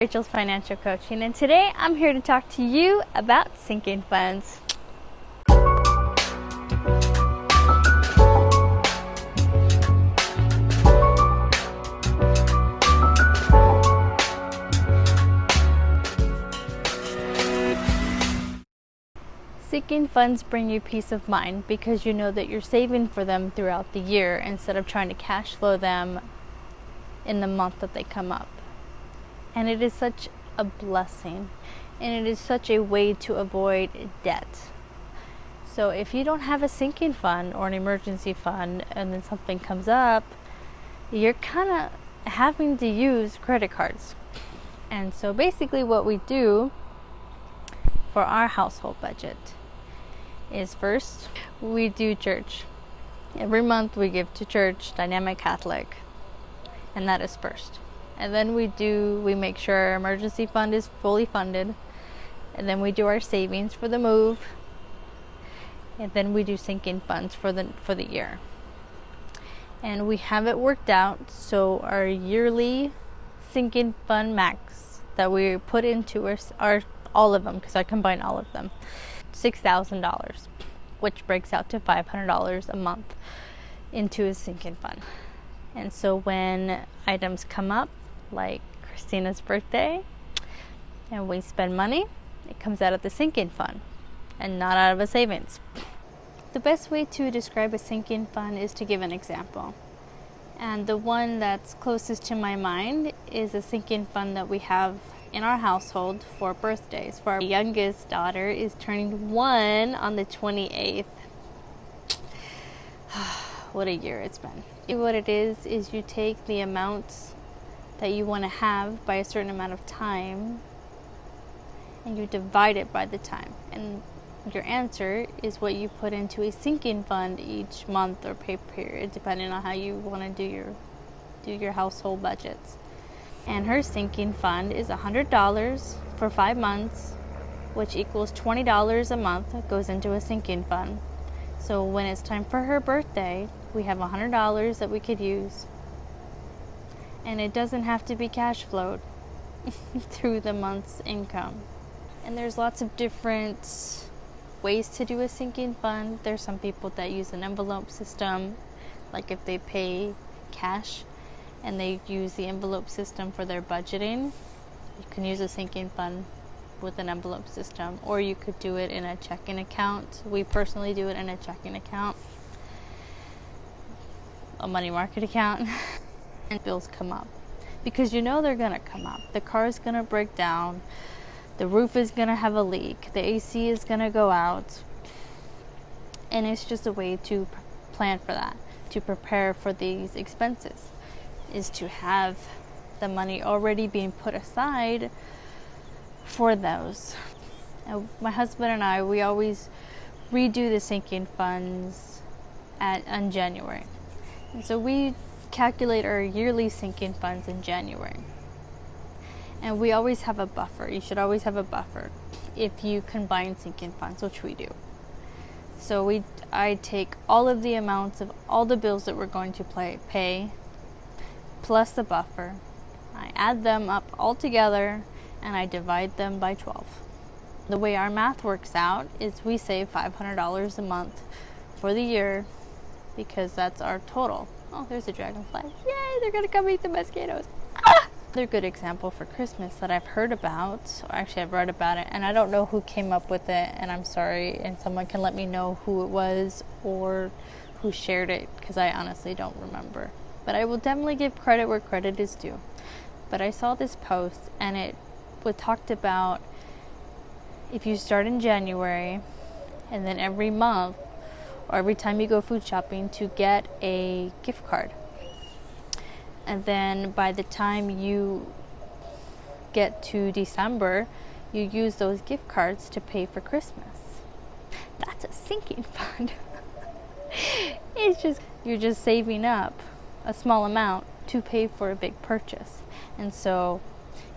Rachel's Financial Coaching, and today I'm here to talk to you about sinking funds. Sinking funds bring you peace of mind because you know that you're saving for them throughout the year instead of trying to cash flow them in the month that they come up. And it is such a blessing, and it is such a way to avoid debt. So if you don't have a sinking fund or an emergency fund and then something comes up, you're kind of having to use credit cards. And so basically what we do for our household budget is, first we do church. Every month we give to church, Dynamic Catholic, and that is first. And then we make sure our emergency fund is fully funded. And then we do our savings for the move. And then we do sinking funds for the year. And we have it worked out so our yearly sinking fund max that we put into our all of them, because I combine all of them, $6,000, which breaks out to $500 a month into a sinking fund. And so when items come up, like Christina's birthday, and we spend money, it comes out of the sinking fund and not out of a savings. The best way to describe a sinking fund is to give an example. And the one that's closest to my mind is a sinking fund that we have in our household for birthdays. For our youngest daughter is turning 1 on the 28th. What a year it's been. What it is you take the amounts that you want to have by a certain amount of time and you divide it by the time, and your answer is what you put into a sinking fund each month or pay period, depending on how you want to do your household budgets. And her sinking fund is $100 for 5 months, which equals $20 a month that goes into a sinking fund. So when it's time for her birthday, we have $100 that we could use. And it doesn't have to be cash flowed through the month's income. And there's lots of different ways to do a sinking fund. There's some people that use an envelope system, like if they pay cash and they use the envelope system for their budgeting, you can use a sinking fund with an envelope system, or you could do it in a checking account. We personally do it in a checking account, a money market account. And bills come up because you know they're gonna come up. The car is gonna break down, the roof is gonna have a leak, the AC is gonna go out, and it's just a way to plan for that, to prepare for these expenses, is to have the money already being put aside for those. And my husband and I, we always redo the sinking funds in January, and so we calculate our yearly sinking funds in January. And we always have a buffer. You should always have a buffer if you combine sinking funds, which we do. So I take all of the amounts of all the bills that we're going to pay plus the buffer. I add them up all together and I divide them by 12. The way our math works out is we save $500 a month for the year because that's our total. Oh, there's a dragonfly. Yay, they're gonna come eat the mosquitoes. Another good example for Christmas that I've heard about, or actually I've read about it, and I don't know who came up with it, and I'm sorry, and someone can let me know who it was or who shared it, because I honestly don't remember. But I will definitely give credit where credit is due. But I saw this post, and it talked about if you start in January, and then every month, or every time you go food shopping, to get a gift card. And then by the time you get to December, you use those gift cards to pay for Christmas. That's a sinking fund. You're just saving up a small amount to pay for a big purchase. And so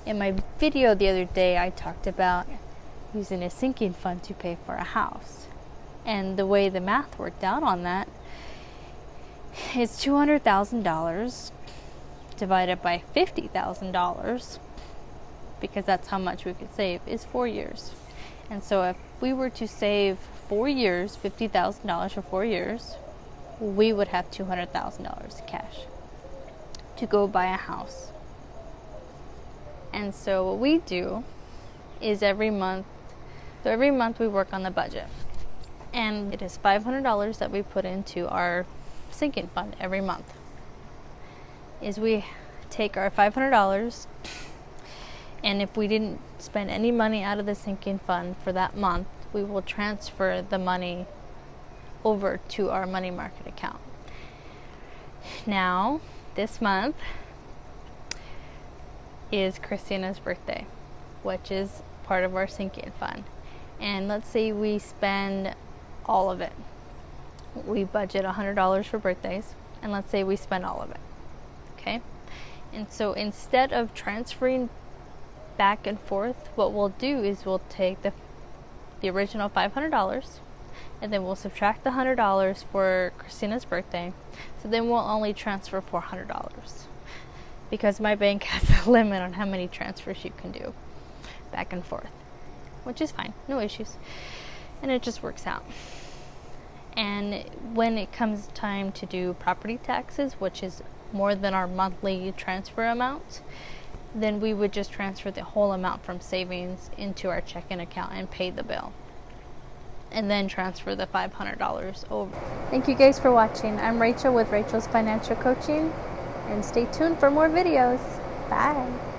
in my video the other day, I talked about using a sinking fund to pay for a house. And the way the math worked out on that is $200,000 divided by $50,000 because that's how much we could save, is 4 years. And so if we were to save 4 years, $50,000 for 4 years, we would have $200,000 cash to go buy a house. And so what we do is every month we work on the budget. And it is $500 that we put into our sinking fund every month. Is we take our $500, and if we didn't spend any money out of the sinking fund for that month, we will transfer the money over to our money market account. Now, this month is Christina's birthday, which is part of our sinking fund. And let's say we spend all of it. We budget $100 for birthdays, and let's say we spend all of it. Okay? And so instead of transferring back and forth, what we'll do is we'll take the original $500, and then we'll subtract the $100 for Christina's birthday. So then we'll only transfer $400, because my bank has a limit on how many transfers you can do back and forth, which is fine, no issues, and it just works out. And when it comes time to do property taxes, which is more than our monthly transfer amount, then we would just transfer the whole amount from savings into our checking account and pay the bill, and then transfer the $500 over. Thank you guys for watching. I'm Rachel with Rachel's Financial Coaching, and stay tuned for more videos. Bye.